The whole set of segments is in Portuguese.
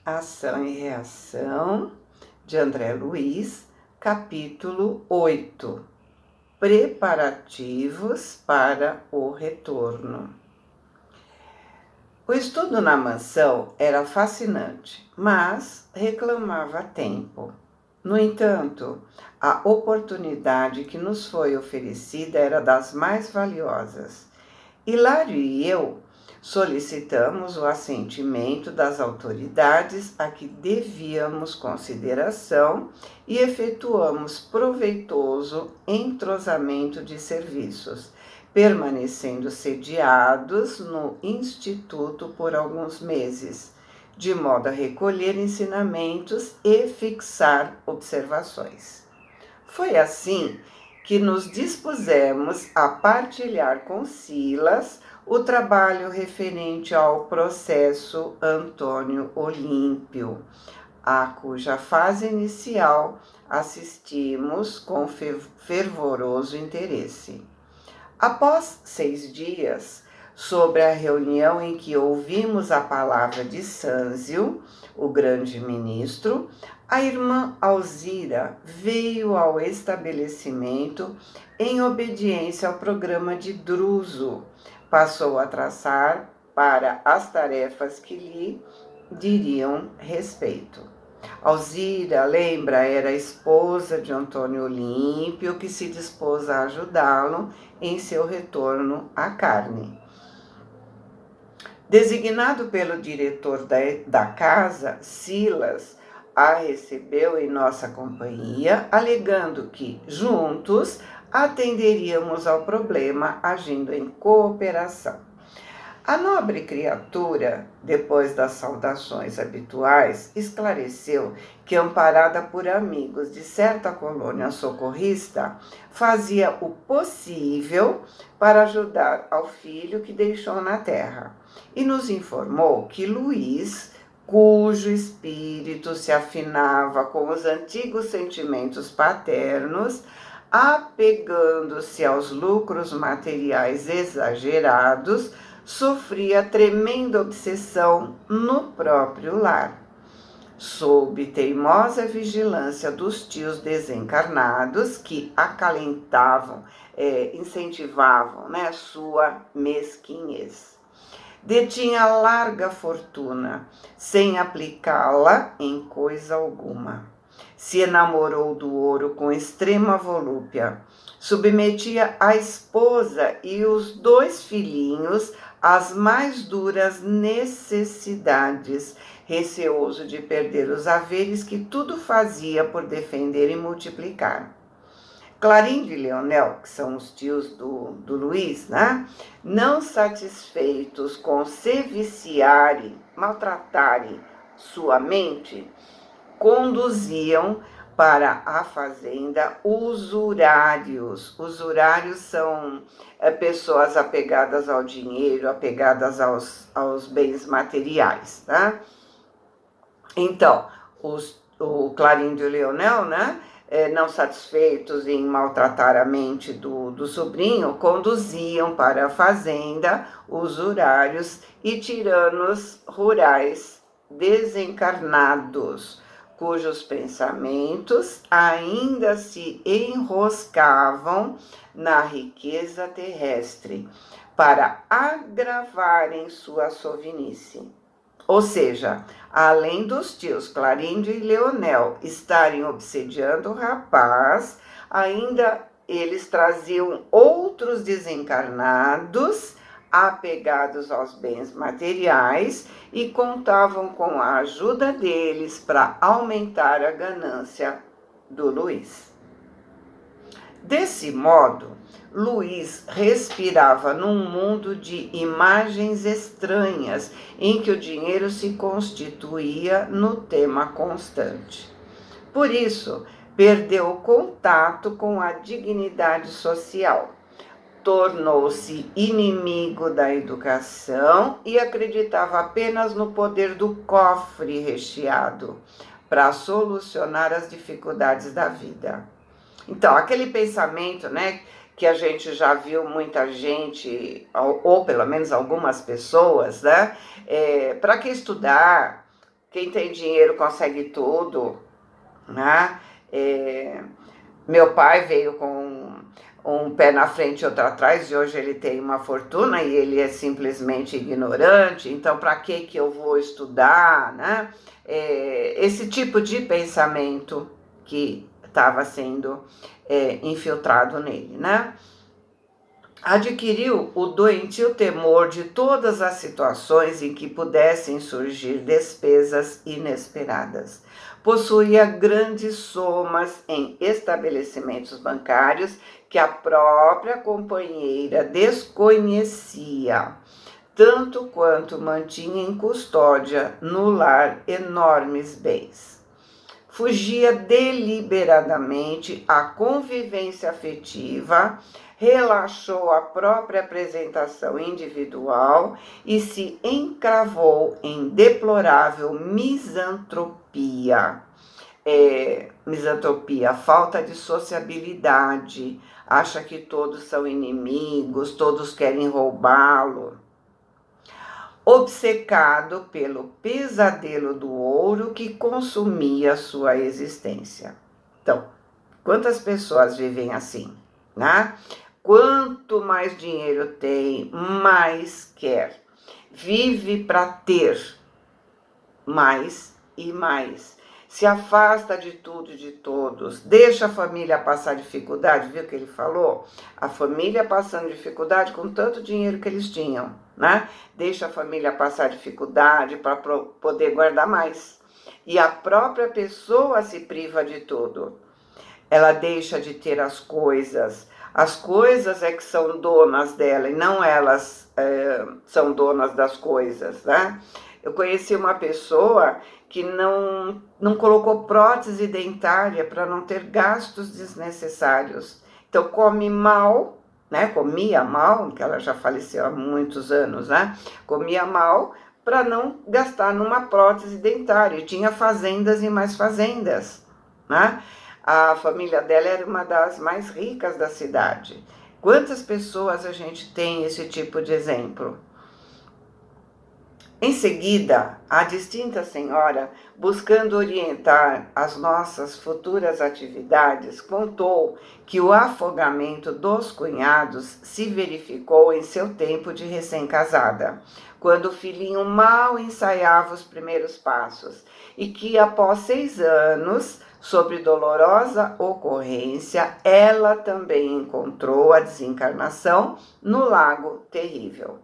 Ação e Reação, de André Luiz, capítulo 8. Preparativos para o retorno. O estudo na mansão era fascinante, mas reclamava tempo. No entanto, a oportunidade que nos foi oferecida era das mais valiosas. Hilário e eu solicitamos o assentimento das autoridades a que devíamos consideração e efetuamos proveitoso entrosamento de serviços, permanecendo sediados no Instituto por alguns meses, de modo a recolher ensinamentos e fixar observações. Foi assim que nos dispusemos a partilhar com Silas o trabalho referente ao processo Antônio Olímpio, a cuja fase inicial assistimos com fervoroso interesse. Após 6 dias, sobre a reunião em que ouvimos a palavra de Sânzio, o grande ministro, a irmã Alzira veio ao estabelecimento em obediência ao programa de Druso. Passou a traçar para as tarefas que lhe diriam respeito. Alzira, lembra, era esposa de Antônio Olímpio, que se dispôs a ajudá-lo em seu retorno à carne. Designado pelo diretor da casa, Silas a recebeu em nossa companhia, alegando que, juntos, atenderíamos ao problema agindo em cooperação. A nobre criatura, depois das saudações habituais, esclareceu que, amparada por amigos de certa colônia socorrista, fazia o possível para ajudar ao filho que deixou na terra, e nos informou que Luiz, cujo espírito se afinava com os antigos sentimentos paternos, apegando-se aos lucros materiais exagerados, sofria tremenda obsessão no próprio lar. Sob teimosa vigilância dos tios desencarnados que acalentavam, incentivavam, sua mesquinhez. Detinha larga fortuna, sem aplicá-la em coisa alguma. Se enamorou do ouro com extrema volúpia. Submetia a esposa e os 2 filhinhos às mais duras necessidades, receoso de perder os haveres que tudo fazia por defender e multiplicar. Clarindo e Leonel, que são os tios do Luiz, não satisfeitos com se viciarem, maltratarem sua mente, conduziam para a fazenda usurários. Usurários são pessoas apegadas ao dinheiro, apegadas aos bens materiais. Então, o Clarindo e o Leonel, não satisfeitos em maltratar a mente do sobrinho, conduziam para a fazenda usurários e tiranos rurais desencarnados, cujos pensamentos ainda se enroscavam na riqueza terrestre, para agravarem sua sovinice. Ou seja, além dos tios Clarindo e Leonel estarem obsediando o rapaz, ainda eles traziam outros desencarnados apegados aos bens materiais e contavam com a ajuda deles para aumentar a ganância do Luiz. Desse modo, Luiz respirava num mundo de imagens estranhas, em que o dinheiro se constituía no tema constante. Por isso, perdeu o contato com a dignidade social. Tornou-se inimigo da educação e acreditava apenas no poder do cofre recheado para solucionar as dificuldades da vida. Então, aquele pensamento, que a gente já viu muita gente, ou pelo menos algumas pessoas, para que estudar? quem tem dinheiro consegue tudo, né? Meu pai veio com um pé na frente e outro atrás, e hoje ele tem uma fortuna e ele é simplesmente ignorante, então para que eu vou estudar, né? Esse tipo de pensamento que estava sendo infiltrado nele, né? Adquiriu o doentio temor de todas as situações em que pudessem surgir despesas inesperadas. Possuía grandes somas em estabelecimentos bancários que a própria companheira desconhecia, tanto quanto mantinha em custódia no lar enormes bens. Fugia deliberadamente à convivência afetiva, relaxou a própria apresentação individual e se encravou em deplorável misantropia. Misantropia, falta de sociabilidade, acha que todos são inimigos, todos querem roubá-lo. Obcecado pelo pesadelo do ouro que consumia sua existência. Então, quantas pessoas vivem assim, né? Quanto mais dinheiro tem, mais quer. Vive para ter mais e mais. Se afasta de tudo e de todos. Deixa a família passar dificuldade, viu o que ele falou? A família passando dificuldade com tanto dinheiro que eles tinham, né? Deixa a família passar dificuldade para poder guardar mais. E a própria pessoa se priva de tudo. Ela deixa de ter as coisas é que são donas dela e não elas são donas das coisas, né? Eu conheci uma pessoa que não colocou prótese dentária para não ter gastos desnecessários. Então come mal, né? Comia mal, que ela já faleceu há muitos anos, né? Comia mal para não gastar numa prótese dentária. E tinha fazendas e mais fazendas, né? A família dela era uma das mais ricas da cidade. Quantas pessoas a gente tem esse tipo de exemplo? Em seguida, a distinta senhora, buscando orientar as nossas futuras atividades, contou que o afogamento dos cunhados se verificou em seu tempo de recém-casada, quando o filhinho mal ensaiava os primeiros passos, e que após 6 anos, sobre dolorosa ocorrência, ela também encontrou a desencarnação no Lago Terrível.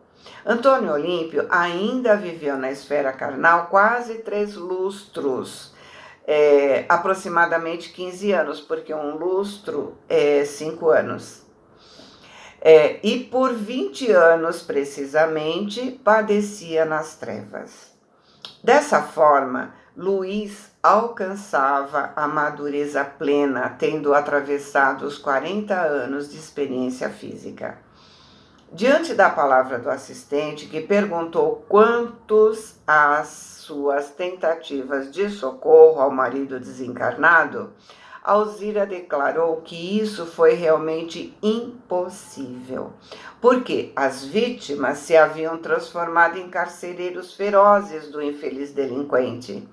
Antônio Olímpio ainda viveu na esfera carnal quase 3 lustros, aproximadamente 15 anos, porque um lustro é 5 anos. E por 20 anos, precisamente, padecia nas trevas. Dessa forma, Luiz alcançava a madureza plena, tendo atravessado os 40 anos de experiência física. Diante da palavra do assistente, que perguntou quantos as suas tentativas de socorro ao marido desencarnado, Alzira declarou que isso foi realmente impossível, porque as vítimas se haviam transformado em carcereiros ferozes do infeliz delinquente.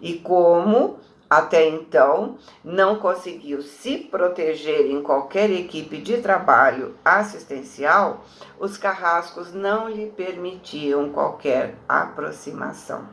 E como até então não conseguiu se proteger em qualquer equipe de trabalho assistencial, os carrascos não lhe permitiam qualquer aproximação.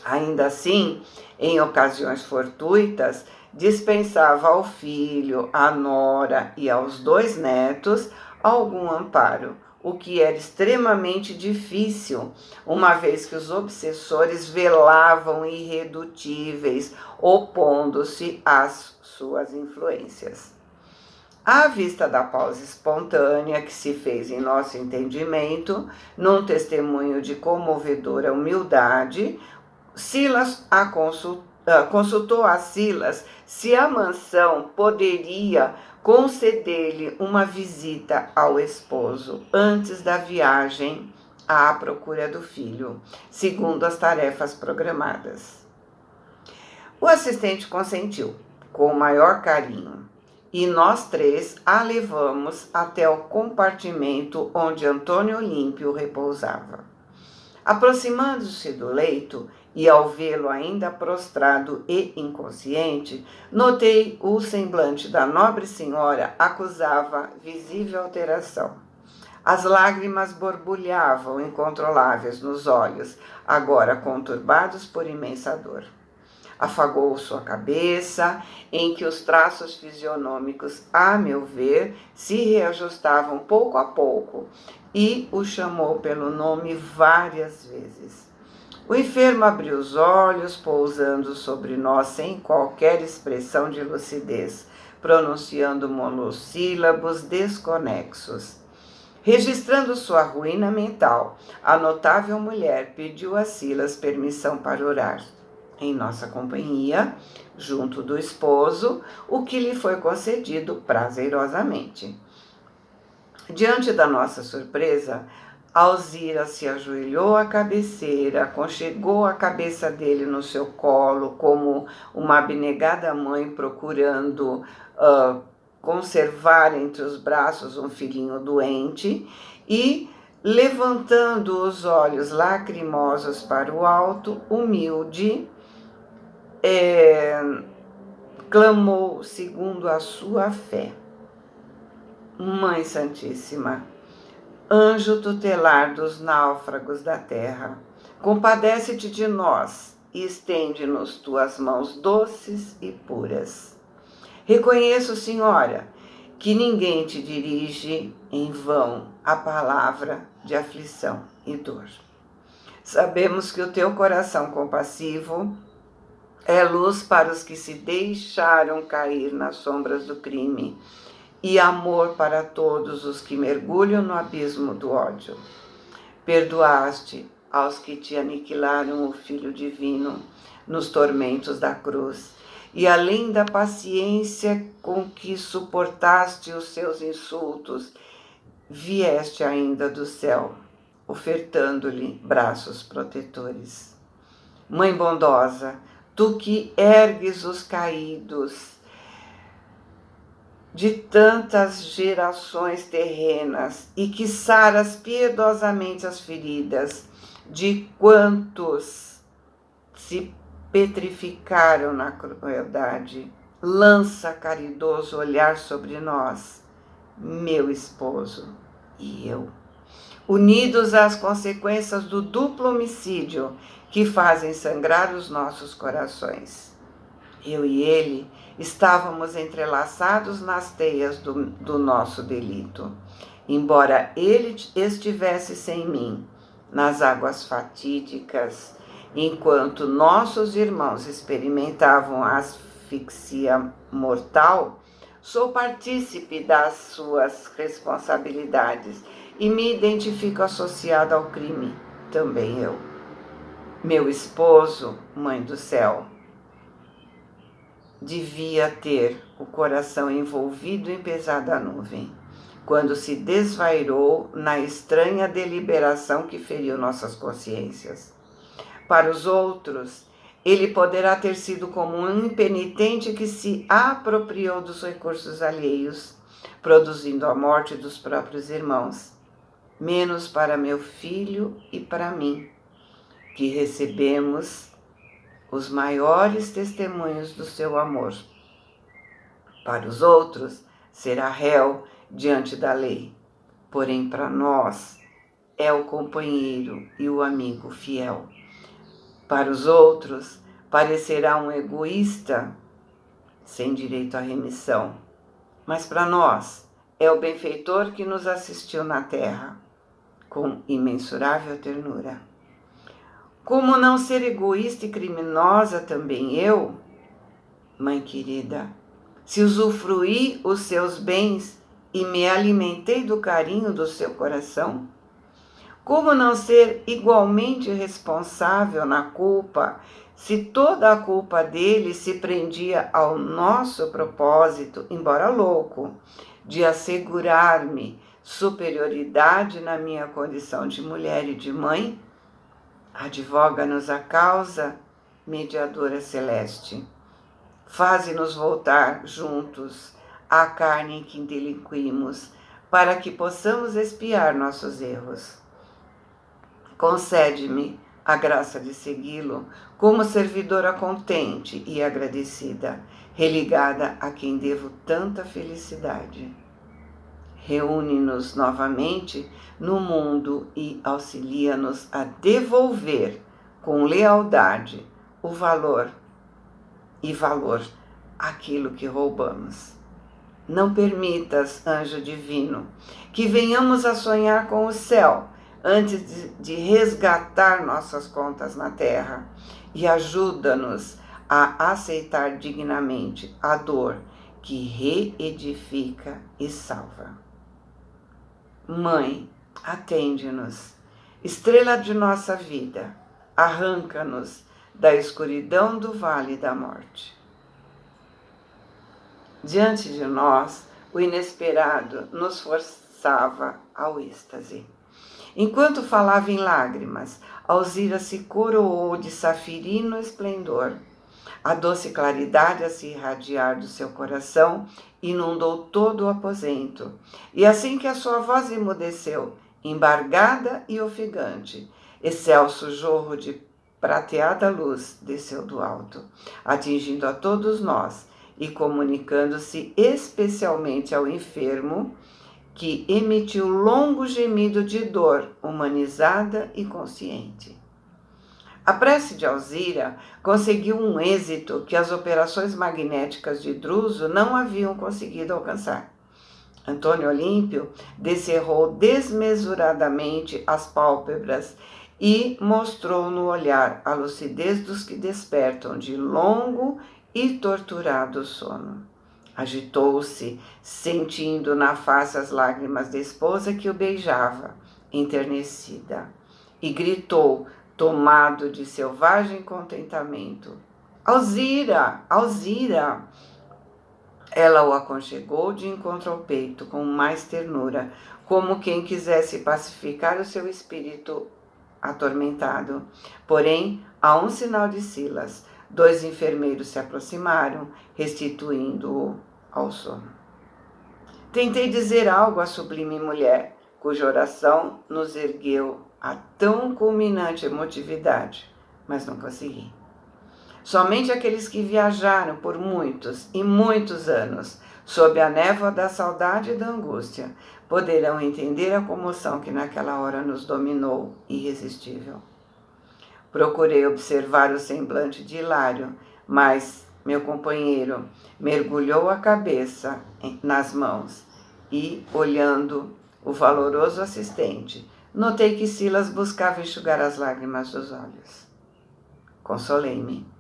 Ainda assim, em ocasiões fortuitas, dispensava ao filho, à nora e aos 2 netos algum amparo, o que era extremamente difícil, uma vez que os obsessores velavam irredutíveis, opondo-se às suas influências. À vista da pausa espontânea que se fez em nosso entendimento, num testemunho de comovedora humildade, Silas consultou a Silas se a mansão poderia conceder-lhe uma visita ao esposo antes da viagem à procura do filho, segundo as tarefas programadas. O assistente consentiu, com o maior carinho, e nós 3 a levamos até o compartimento onde Antônio Olímpio repousava. Aproximando-se do leito, e ao vê-lo ainda prostrado e inconsciente, notei o semblante da nobre senhora acusava visível alteração. As lágrimas borbulhavam incontroláveis nos olhos, agora conturbados por imensa dor. Afagou sua cabeça, em que os traços fisionômicos, a meu ver, se reajustavam pouco a pouco, e o chamou pelo nome várias vezes. O enfermo abriu os olhos, pousando sobre nós sem qualquer expressão de lucidez, pronunciando monossílabos desconexos. Registrando sua ruína mental, a notável mulher pediu a Silas permissão para orar em nossa companhia, junto do esposo, o que lhe foi concedido prazerosamente. Diante da nossa surpresa, Alzira se ajoelhou à cabeceira, aconchegou a cabeça dele no seu colo, como uma abnegada mãe procurando conservar entre os braços um filhinho doente, e, levantando os olhos lacrimosos para o alto, humilde, clamou segundo a sua fé: Mãe Santíssima, anjo tutelar dos náufragos da terra, compadece-te de nós e estende-nos tuas mãos doces e puras. Reconheço, Senhora, que ninguém te dirige em vão a palavra de aflição e dor. Sabemos que o teu coração compassivo é luz para os que se deixaram cair nas sombras do crime e amor para todos os que mergulham no abismo do ódio. Perdoaste aos que te aniquilaram o Filho Divino nos tormentos da cruz, e além da paciência com que suportaste os seus insultos, vieste ainda do céu, ofertando-lhe braços protetores. Mãe bondosa, tu que ergues os caídos de tantas gerações terrenas e que saras piedosamente as feridas de quantos se petrificaram na crueldade, lança caridoso olhar sobre nós, meu esposo e eu, unidos às consequências do duplo homicídio que fazem sangrar os nossos corações. Eu e ele estávamos entrelaçados nas teias do nosso delito. Embora ele estivesse sem mim, nas águas fatídicas, enquanto nossos irmãos experimentavam a asfixia mortal, sou partícipe das suas responsabilidades e me identifico associada ao crime, também eu. Meu esposo, Mãe do Céu, devia ter o coração envolvido em pesada nuvem, quando se desvairou na estranha deliberação que feriu nossas consciências. Para os outros, ele poderá ter sido como um impenitente que se apropriou dos recursos alheios, produzindo a morte dos próprios irmãos, menos para meu filho e para mim, que recebemos os maiores testemunhos do seu amor. Para os outros, será réu diante da lei, porém para nós é o companheiro e o amigo fiel. Para os outros, parecerá um egoísta sem direito à remissão, mas para nós é o benfeitor que nos assistiu na terra com imensurável ternura. Como não ser egoísta e criminosa também eu, mãe querida, se usufruí os seus bens e me alimentei do carinho do seu coração? Como não ser igualmente responsável na culpa, se toda a culpa dele se prendia ao nosso propósito, embora louco, de assegurar-me superioridade na minha condição de mulher e de mãe? Advoga-nos a causa, mediadora celeste. Faze-nos voltar juntos à carne em que delinquimos, para que possamos expiar nossos erros. Concede-me a graça de segui-lo como servidora contente e agradecida, religada a quem devo tanta felicidade. Reúne-nos novamente no mundo e auxilia-nos a devolver com lealdade o valor aquilo que roubamos. Não permitas, anjo divino, que venhamos a sonhar com o céu antes de resgatar nossas contas na terra, e ajuda-nos a aceitar dignamente a dor que reedifica e salva. Mãe, atende-nos, estrela de nossa vida, arranca-nos da escuridão do vale da morte. Diante de nós, o inesperado nos forçava ao êxtase. Enquanto falava em lágrimas, Alzira se coroou de safirino esplendor. A doce claridade a se irradiar do seu coração inundou todo o aposento. E assim que a sua voz emudeceu, embargada e ofegante, excelso jorro de prateada luz desceu do alto, atingindo a todos nós e comunicando-se especialmente ao enfermo, que emitiu longo gemido de dor, humanizada e consciente. A prece de Alzira conseguiu um êxito que as operações magnéticas de Druso não haviam conseguido alcançar. Antônio Olímpio descerrou desmesuradamente as pálpebras e mostrou no olhar a lucidez dos que despertam de longo e torturado sono. Agitou-se, sentindo na face as lágrimas da esposa que o beijava, enternecida, e gritou, tomado de selvagem contentamento: Alzira, Alzira! Ela o aconchegou de encontro ao peito com mais ternura, como quem quisesse pacificar o seu espírito atormentado. Porém, a um sinal de Silas, 2 enfermeiros se aproximaram, restituindo-o ao sono. Tentei dizer algo à sublime mulher, cuja oração nos ergueu a tão culminante emotividade, mas não consegui. Somente aqueles que viajaram por muitos e muitos anos, sob a névoa da saudade e da angústia, poderão entender a comoção que naquela hora nos dominou, irresistível. Procurei observar o semblante de Hilário, mas meu companheiro mergulhou a cabeça nas mãos e, olhando o valoroso assistente, notei que Silas buscava enxugar as lágrimas dos olhos. Consolei-me.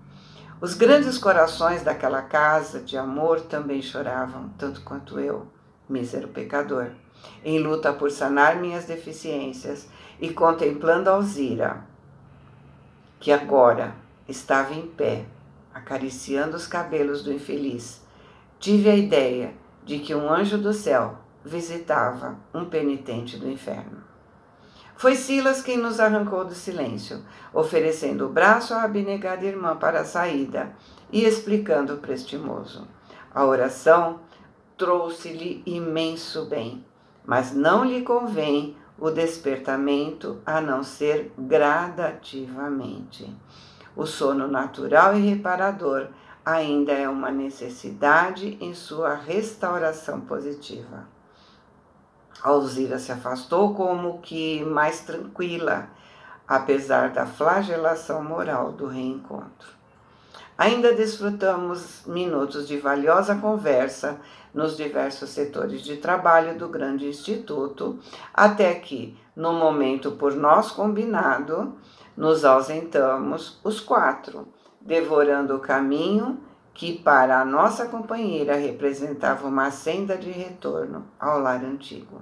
Os grandes corações daquela casa de amor também choravam, tanto quanto eu, mísero pecador, em luta por sanar minhas deficiências e contemplando Alzira, que agora estava em pé, acariciando os cabelos do infeliz. Tive a ideia de que um anjo do céu visitava um penitente do inferno. Foi Silas quem nos arrancou do silêncio, oferecendo o braço à abnegada irmã para a saída e explicando o prestimoso. A oração trouxe-lhe imenso bem, mas não lhe convém o despertamento a não ser gradativamente. O sono natural e reparador ainda é uma necessidade em sua restauração positiva. Alzira se afastou como que mais tranquila, apesar da flagelação moral do reencontro. Ainda desfrutamos minutos de valiosa conversa nos diversos setores de trabalho do grande instituto, até que, no momento por nós combinado, nos ausentamos os 4, devorando o caminho que para a nossa companheira representava uma senda de retorno ao lar antigo.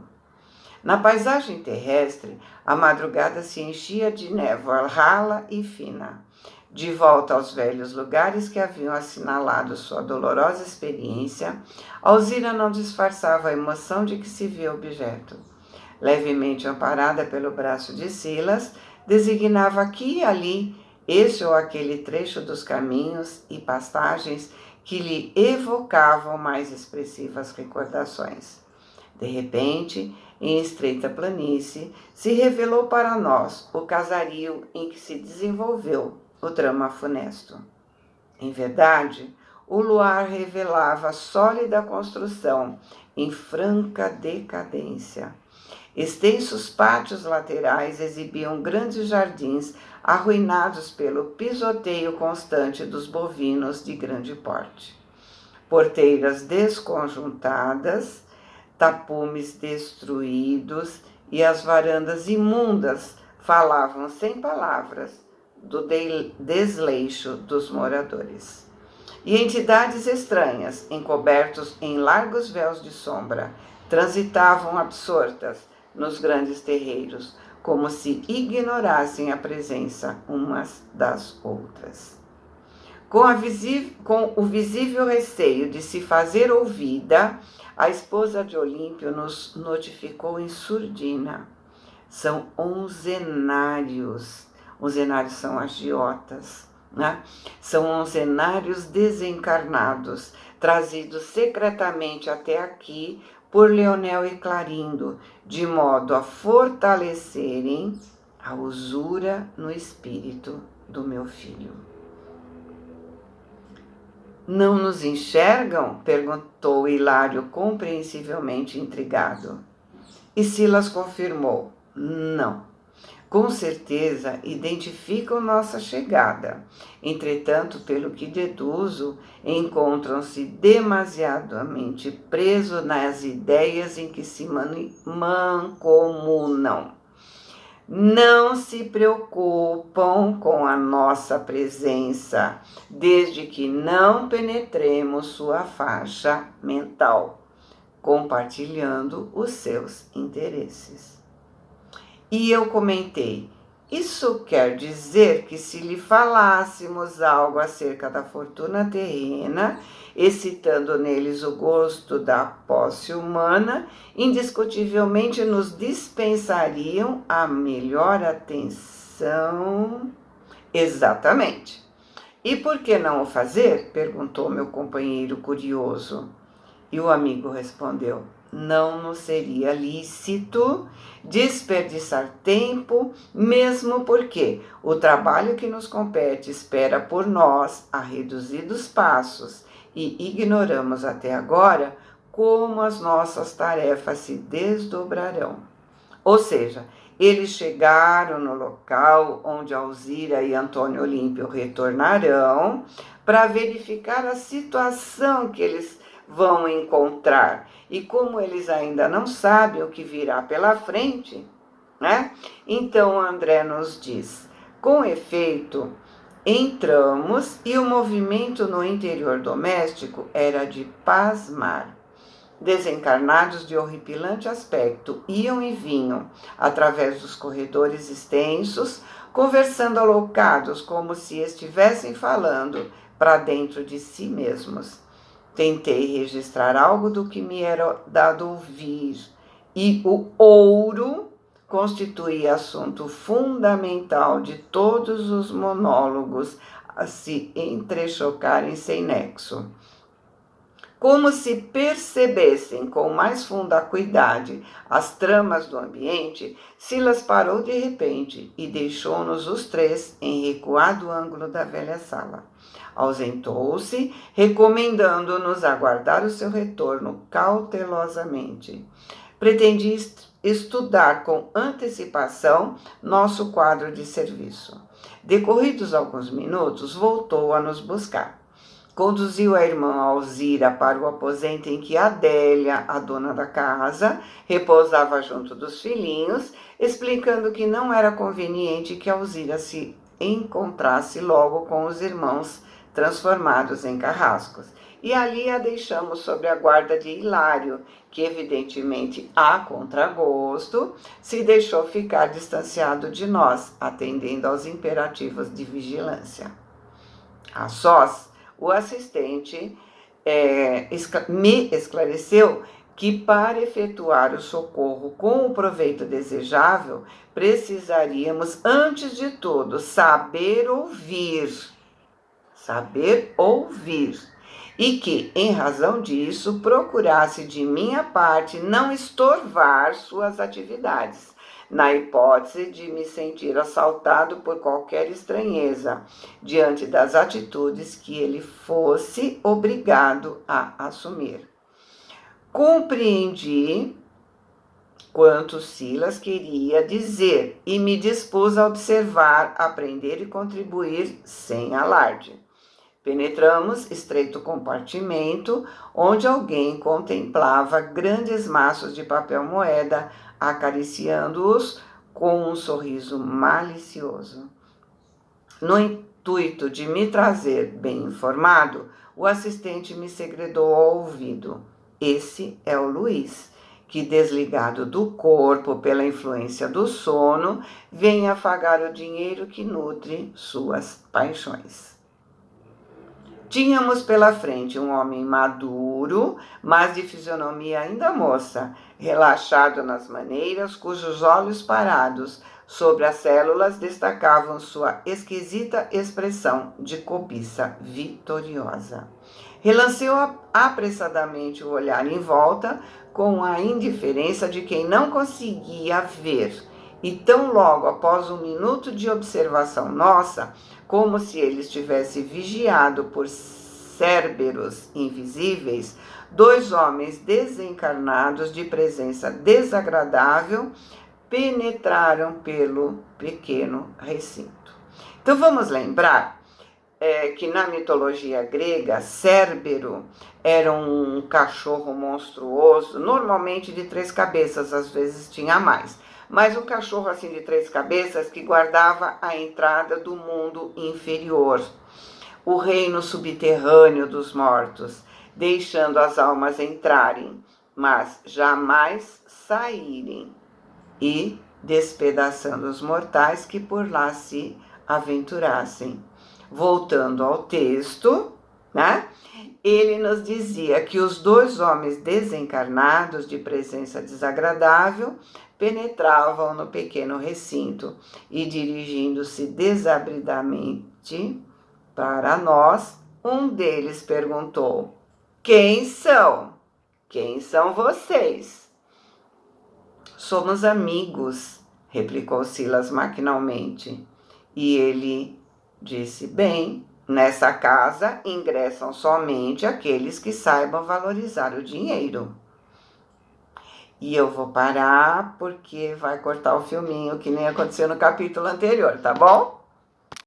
Na paisagem terrestre, a madrugada se enchia de névoa rala e fina. De volta aos velhos lugares que haviam assinalado sua dolorosa experiência, Alzira não disfarçava a emoção de que se via objeto. Levemente amparada pelo braço de Silas, designava aqui e ali este ou aquele trecho dos caminhos e pastagens que lhe evocavam mais expressivas recordações. De repente, em estreita planície, se revelou para nós o casario em que se desenvolveu o drama funesto. Em verdade, o luar revelava sólida construção em franca decadência. Extensos pátios laterais exibiam grandes jardins arruinados pelo pisoteio constante dos bovinos de grande porte. Porteiras desconjuntadas, tapumes destruídos e as varandas imundas falavam sem palavras do desleixo dos moradores. E entidades estranhas, encobertos em largos véus de sombra, transitavam absortas nos grandes terreiros, como se ignorassem a presença umas das outras. Com o visível receio de se fazer ouvida, a esposa de Olímpio nos notificou em surdina. São onzenários. Onzenários são agiotas, né? São onzenários desencarnados, trazidos secretamente até aqui por Leonel e Clarindo, de modo a fortalecerem a usura no espírito do meu filho. Não nos enxergam? Perguntou Hilário, compreensivelmente intrigado. E Silas confirmou: não. Com certeza identificam nossa chegada. Entretanto, pelo que deduzo, encontram-se demasiadamente presos nas ideias em que se mancomunam. Não se preocupam com a nossa presença, desde que não penetremos sua faixa mental, compartilhando os seus interesses. E eu comentei: isso quer dizer que se lhe falássemos algo acerca da fortuna terrena, excitando neles o gosto da posse humana, indiscutivelmente nos dispensariam a melhor atenção. Exatamente. E por que não o fazer? Perguntou meu companheiro curioso. E o amigo respondeu: não nos seria lícito desperdiçar tempo, mesmo porque o trabalho que nos compete espera por nós a reduzidos passos e ignoramos até agora como as nossas tarefas se desdobrarão. Ou seja, eles chegaram no local onde Alzira e Antônio Olímpio retornarão para verificar a situação que eles vão encontrar. E como eles ainda não sabem o que virá pela frente, né? Então André nos diz: com efeito, entramos e o movimento no interior doméstico era de pasmar. Desencarnados de horripilante aspecto iam e vinham através dos corredores extensos, conversando aloucados como se estivessem falando para dentro de si mesmos. Tentei registrar algo do que me era dado ouvir, e o ouro constituía assunto fundamental de todos os monólogos a se entrechocarem sem nexo. Como se percebessem com mais funda acuidade as tramas do ambiente, Silas parou de repente e deixou-nos os três em recuado ângulo da velha sala. Ausentou-se, recomendando-nos aguardar o seu retorno cautelosamente. Pretendia estudar com antecipação nosso quadro de serviço. Decorridos alguns minutos, voltou a nos buscar. Conduziu a irmã Alzira para o aposento em que Adélia, a dona da casa, repousava junto dos filhinhos, explicando que não era conveniente que Alzira se encontrasse logo com os irmãos transformados em carrascos. E ali a deixamos sob a guarda de Hilário, que evidentemente, a contragosto, se deixou ficar distanciado de nós, atendendo aos imperativos de vigilância. A sós, o assistente me esclareceu que para efetuar o socorro com o proveito desejável, precisaríamos, antes de tudo, saber ouvir. e que, em razão disso, procurasse de minha parte não estorvar suas atividades, na hipótese de me sentir assaltado por qualquer estranheza, diante das atitudes que ele fosse obrigado a assumir. Compreendi quanto Silas queria dizer e me dispus a observar, aprender e contribuir sem alarde. Penetramos estreito compartimento, onde alguém contemplava grandes maços de papel moeda, acariciando-os com um sorriso malicioso. No intuito de me trazer bem informado, o assistente me segredou ao ouvido: esse é o Luiz, que, desligado do corpo pela influência do sono, vem afagar o dinheiro que nutre suas paixões. Tínhamos pela frente um homem maduro, mas de fisionomia ainda moça, relaxado nas maneiras, cujos olhos parados sobre as células destacavam sua esquisita expressão de cobiça vitoriosa. Relanceou apressadamente o olhar em volta, com a indiferença de quem não conseguia ver, e tão logo após um minuto de observação nossa, como se ele estivesse vigiado por cérberos invisíveis, dois homens desencarnados de presença desagradável penetraram pelo pequeno recinto. Então vamos lembrar que na mitologia grega, Cérbero era um cachorro monstruoso, normalmente de 3 cabeças, às vezes tinha mais, mas um cachorro assim de 3 cabeças que guardava a entrada do mundo inferior, o reino subterrâneo dos mortos, deixando as almas entrarem, mas jamais saírem, e despedaçando os mortais que por lá se aventurassem. Voltando ao texto, né? Ele nos dizia que os 2 homens desencarnados de presença desagradável penetravam no pequeno recinto e, dirigindo-se desabridamente para nós, um deles perguntou: quem são? Quem são vocês? Somos amigos, replicou Silas maquinalmente. E ele disse: bem, nessa casa ingressam somente aqueles que saibam valorizar o dinheiro. E eu vou parar porque vai cortar o filminho que nem aconteceu no capítulo anterior, tá bom?